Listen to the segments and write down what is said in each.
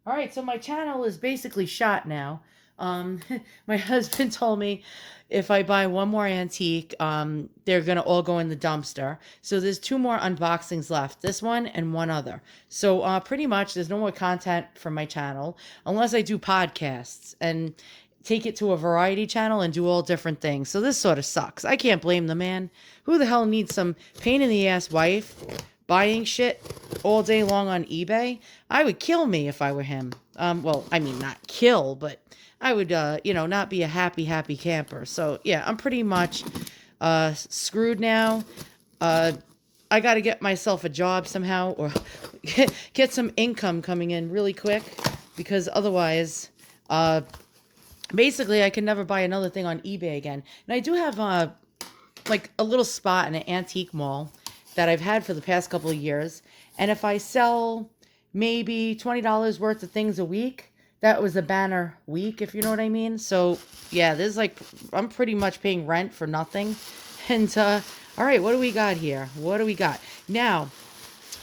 All right, so my channel is basically shot now. Um, my husband told me if I buy one more antique, they're gonna all go in the dumpster. So there's two more unboxings left, this one and one other. So pretty much there's no more content from my channel unless I do podcasts and take it to a variety channel and do all different things. So this sort of sucks. I can't blame the man. Who the hell needs some pain in the ass wife buying shit all day long on eBay? I would kill me if I were him. Well, I mean, not kill, but I would, not be a happy camper. So, yeah, I'm pretty much screwed now. Uh, I got to get myself a job somehow or get some income coming in really quick because otherwise, basically, I can never buy another thing on eBay again. And I do have like a little spot in an antique mall that I've had for the past couple of years. And if I sell maybe $20 worth of things a week, that was a banner week, if you know what I mean. So yeah, there's like, I'm pretty much paying rent for nothing. And all right, what do we got here? What do we got? Now,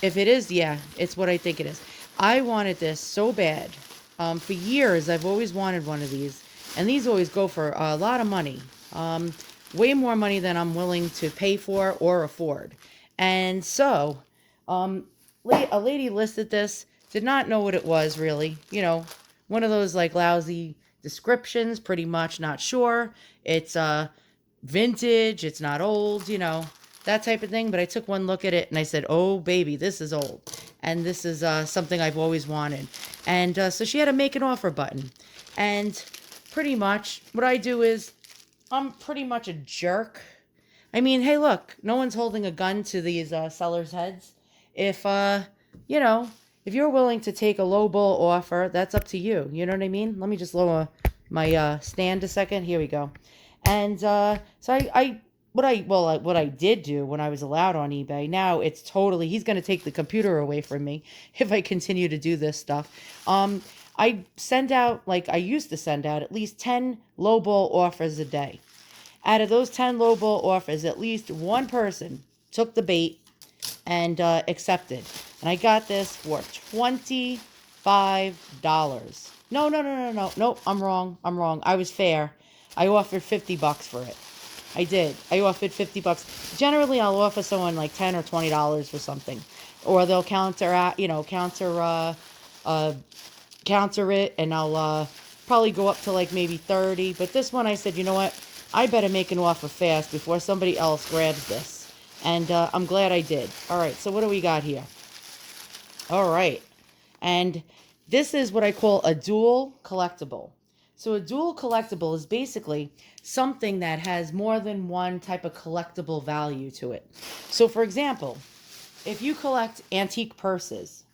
if it is, yeah, it's what I think it is. I wanted this so bad. For years, I've always wanted one of these. And these always go for a lot of money. Way more money than I'm willing to pay for or afford. And so, a lady listed this, did not know what it was really. One of those like lousy descriptions, pretty much not sure. It's vintage, it's not old, that type of thing. But I took one look at it and I said, oh, baby, this is old. And this is something I've always wanted. And so she had a make an offer button. And pretty much what I do is I'm pretty much a jerk. I mean, hey, look, no one's holding a gun to these sellers' heads. If, you know, if you're willing to take a low ball offer, that's up to you. You know what I mean? Let me just lower my stand a second. Here we go. And so what I did do when I was allowed on eBay, now it's totally, he's going to take the computer away from me if I continue to do this stuff. I send out, like I used to send out, at least 10 lowball offers a day. Out of those 10 lowball offers, at least one person took the bait and accepted. And I got this for $25. No, no, no, no, no, no. I'm wrong. I'm wrong. I was fair. I offered $50 for it. I did. I offered $50. Generally, I'll offer someone like $10 or $20 for something, or they'll counter it, and I'll probably go up to like maybe 30. But this one, I said, you know what? I better make an offer fast before somebody else grabs this. And I'm glad I did. All right, so what do we got here? All right. And this is what I call a dual collectible. So a dual collectible is basically something that has more than one type of collectible value to it. So for example, if you collect antique purses,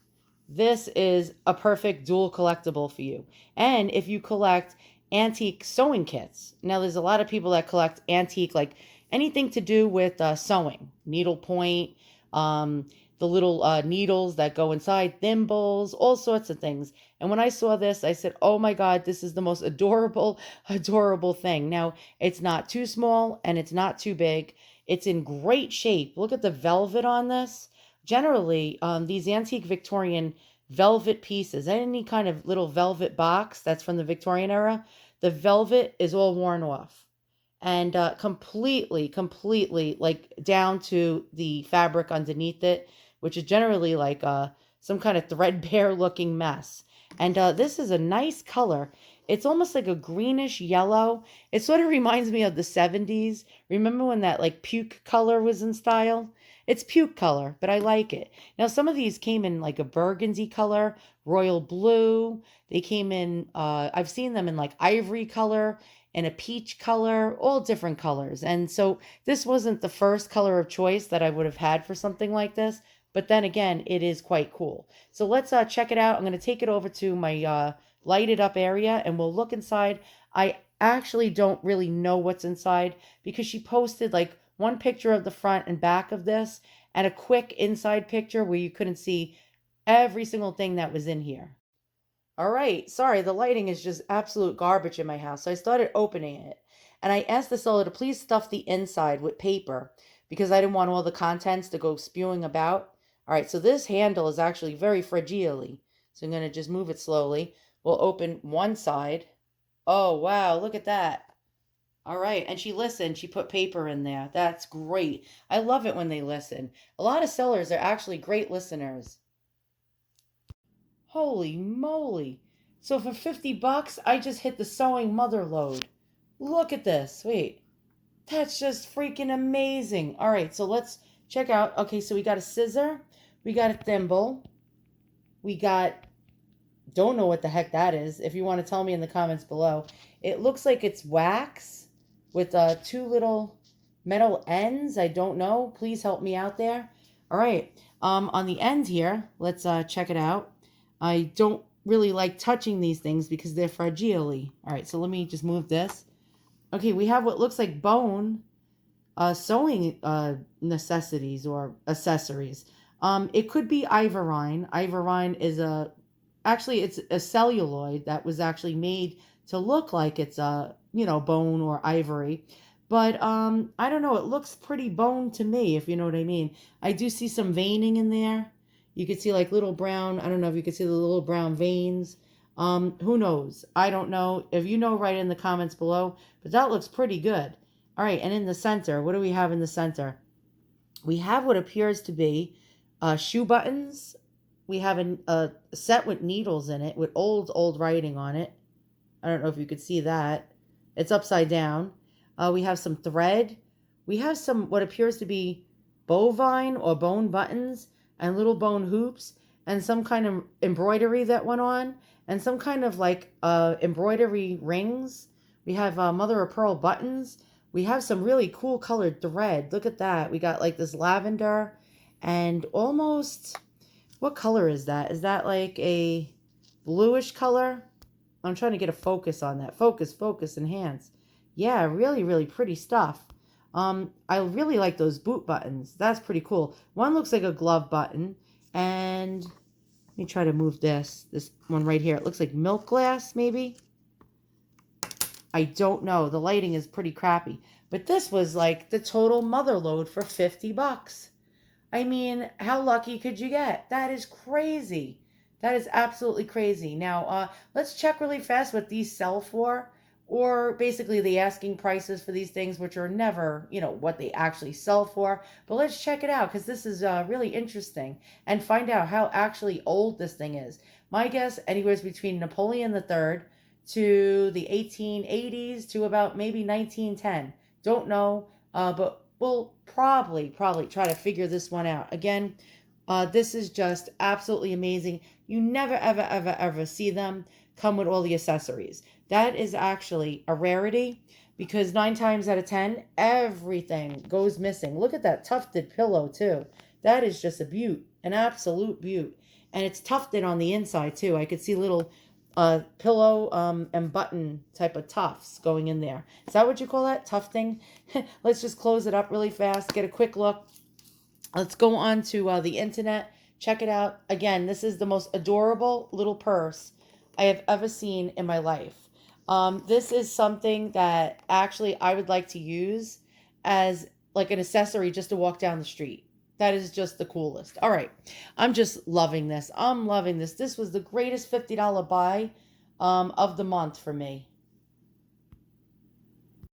this is a perfect dual collectible for you. And if you collect antique sewing kits, now there's a lot of people that collect antique, like anything to do with sewing, needlepoint, the little needles that go inside, thimbles, all sorts of things. And when I saw this, I said, oh my God, this is the most adorable, adorable thing. Now, it's not too small and it's not too big. It's in great shape. Look at the velvet on this. Generally, these antique Victorian velvet pieces, any kind of little velvet box that's from the Victorian era, the velvet is all worn off and completely like down to the fabric underneath it, which is generally like some kind of threadbare looking mess. And this is a nice color. It's almost like a greenish yellow. It sort of reminds me of the 70s. Remember when that like puke color was in style? It's puke color, but I like it. Now, some of these came in like a burgundy color, royal blue. They came in, I've seen them in like ivory color and a peach color, all different colors. And so this wasn't the first color of choice that I would have had for something like this. But then again, it is quite cool. So let's check it out. I'm going to take it over to my lighted up area and we'll look inside. I actually don't really know what's inside because she posted like one picture of the front and back of this and a quick inside picture where you couldn't see every single thing that was in here. All right, sorry, the lighting is just absolute garbage in my house. So I started opening it and I asked the seller to please stuff the inside with paper because I didn't want all the contents to go spewing about. All right, so this handle is actually very fragile. So I'm going to just move it slowly. We'll open one side. Oh, wow, look at that. All right. And she listened. She put paper in there. That's great. I love it when they listen. A lot of sellers are actually great listeners. Holy moly. So for 50 bucks, I just hit the sewing mother load. Look at this. Wait. That's just freaking amazing. All right. So let's check out. Okay. So we got a scissor. We got a thimble. We got, don't know what the heck that is. If you want to tell me in the comments below. It looks like it's wax with two little metal ends. I don't know. Please help me out there. All right. On the end here, let's check it out. I don't really like touching these things because they're fragile. All right, so let me just move this. Okay, we have what looks like bone sewing necessities or accessories. It could be ivorine. Ivorine is it's a celluloid that was actually made to look like it's a bone or ivory. But I don't know. It looks pretty bone to me, if you know what I mean. I do see some veining in there. You could see like little brown. I don't know if you could see the little brown veins. Who knows? I don't know. If you know, write in the comments below. But that looks pretty good. All right, and in the center, what do we have in the center? We have what appears to be shoe buttons. We have a set with needles in it with old writing on it. I don't know if you could see that. It's upside down. We have some thread. We have some what appears to be bovine or bone buttons and little bone hoops and some kind of embroidery that went on and some kind of like embroidery rings. We have mother of pearl buttons. We have some really cool colored thread. Look at that. We got like this lavender and almost, what color is that? Is that like a bluish color? I'm trying to get a focus on that. Focus, enhance. Yeah, really, really pretty stuff. I really like those boot buttons. That's pretty cool. One looks like a glove button. And let me try to move this one right here. It looks like milk glass, maybe. I don't know. The lighting is pretty crappy. But this was like the total mother load for 50 bucks. I mean, how lucky could you get? That is crazy. That is absolutely crazy. Now, let's check really fast what these sell for, or basically the asking prices for these things, which are never, what they actually sell for. But let's check it out because this is really interesting and find out how actually old this thing is. My guess, anywhere between Napoleon III to the 1880s to about maybe 1910. Don't know, but we'll probably try to figure this one out. Again, this is just absolutely amazing. You never, ever see them come with all the accessories. That is actually a rarity because 9 times out of 10, everything goes missing. Look at that tufted pillow too. That is just a beaut, an absolute beaut. And it's tufted on the inside too. I could see little pillow and button type of tufts going in there. Is that what you call that? Tufting? Let's just close it up really fast, get a quick look. Let's go on to the internet. Check it out. Again, this is the most adorable little purse I have ever seen in my life. This is something that actually I would like to use as like an accessory just to walk down the street. That is just the coolest. All right. I'm just loving this. I'm loving this. This was the greatest $50 buy of the month for me.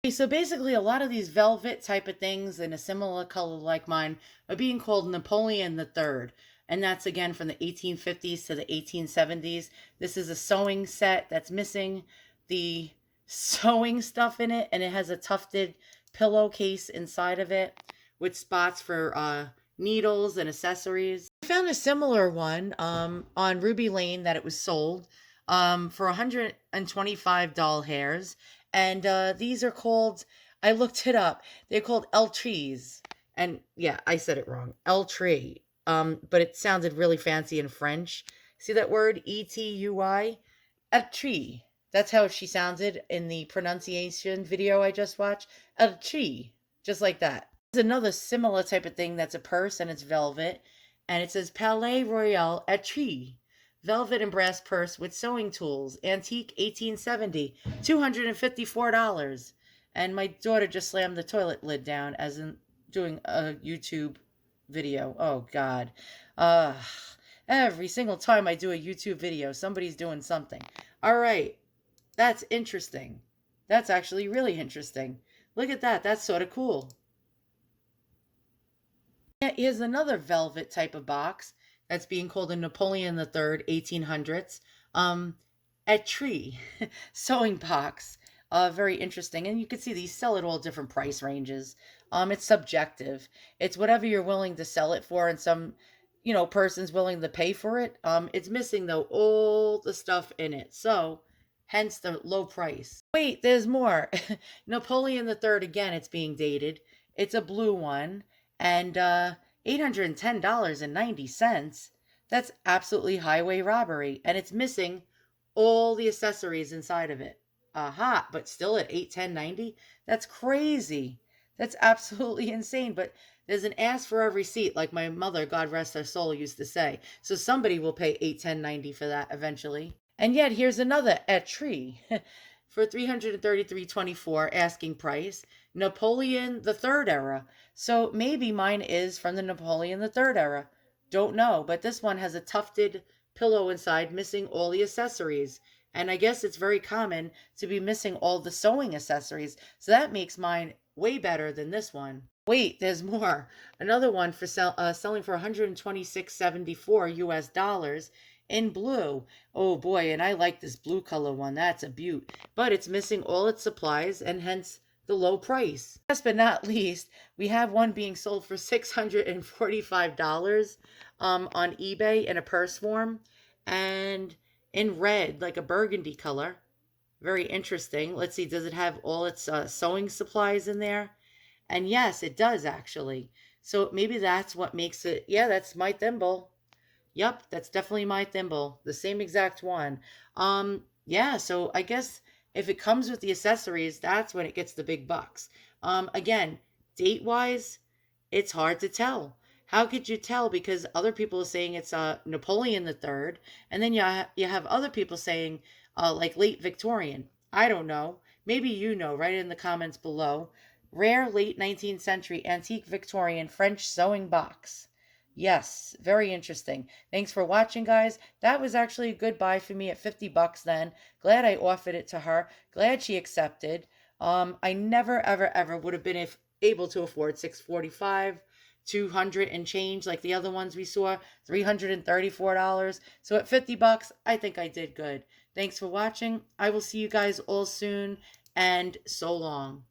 Okay, so basically, a lot of these velvet type of things in a similar color like mine are being called Napoleon III. And that's again from the 1850s to the 1870s. This is a sewing set that's missing the sewing stuff in it. And it has a tufted pillowcase inside of it with spots for needles and accessories. I found a similar one on Ruby Lane that it was sold for 125 doll hairs. And these are called, I looked it up, they're called El Trees. And yeah, I said it wrong, El Tree. But it sounded really fancy in French. See that word, E-T-U-I? El Tree. That's how she sounded in the pronunciation video I just watched. El Tree. Just like that. There's another similar type of thing that's a purse and it's velvet. And it says Palais Royal et Tree. Velvet and brass purse with sewing tools. Antique 1870. $254. And my daughter just slammed the toilet lid down as in doing a YouTube video. Oh, God. Every single time I do a YouTube video, somebody's doing something. All right. That's interesting. That's actually really interesting. Look at that. That's sort of cool. Yeah, here's another velvet type of box that's being called a Napoleon III 1800s. A tree sewing box. Very interesting. And you can see these sell at all different price ranges. It's subjective. It's whatever you're willing to sell it for, and some, person's willing to pay for it. It's missing though all the stuff in it. So hence the low price. Wait, there's more. Napoleon III again, it's being dated. It's a blue one and $810.90. That's absolutely highway robbery, and it's missing all the accessories inside of it. Aha, but still at 810.90? That's crazy. That's absolutely insane, but there's an ass for every seat, like my mother, God rest her soul, used to say. So somebody will pay 810.90 for that eventually. And yet here's another etui for 333.24 asking price, Napoleon the Third era. So maybe mine is from the Napoleon the Third era. Don't know, but this one has a tufted pillow inside, missing all the accessories. And I guess it's very common to be missing all the sewing accessories. So that makes mine way better than this one. Wait, there's more. Another one for selling for 126.74 US dollars in blue. Oh boy, and I like this blue color one. That's a beaut. But it's missing all its supplies and hence the low price. Last but not least, we have one being sold for $645 on eBay in a purse form and in red, like a burgundy color. Very interesting. Let's see, does it have all its sewing supplies in there? And yes, it does actually. So maybe that's what makes it. Yeah, that's my thimble. Yep, that's definitely my thimble. The same exact one. Yeah, so I guess if it comes with the accessories, that's when it gets the big bucks. Again, date-wise, it's hard to tell. How could you tell? Because other people are saying it's Napoleon the Third, and then you have other people saying like late Victorian. I don't know. Maybe you know. Write it in the comments below. Rare late 19th century antique Victorian French sewing box. Yes, very interesting. Thanks for watching, guys. That was actually a good buy for me at 50 bucks then. Glad I offered it to her. Glad she accepted. I never, ever, ever would have been able to afford 645, 200 and change like the other ones we saw, $334. So at 50 bucks, I think I did good. Thanks for watching. I will see you guys all soon, and so long.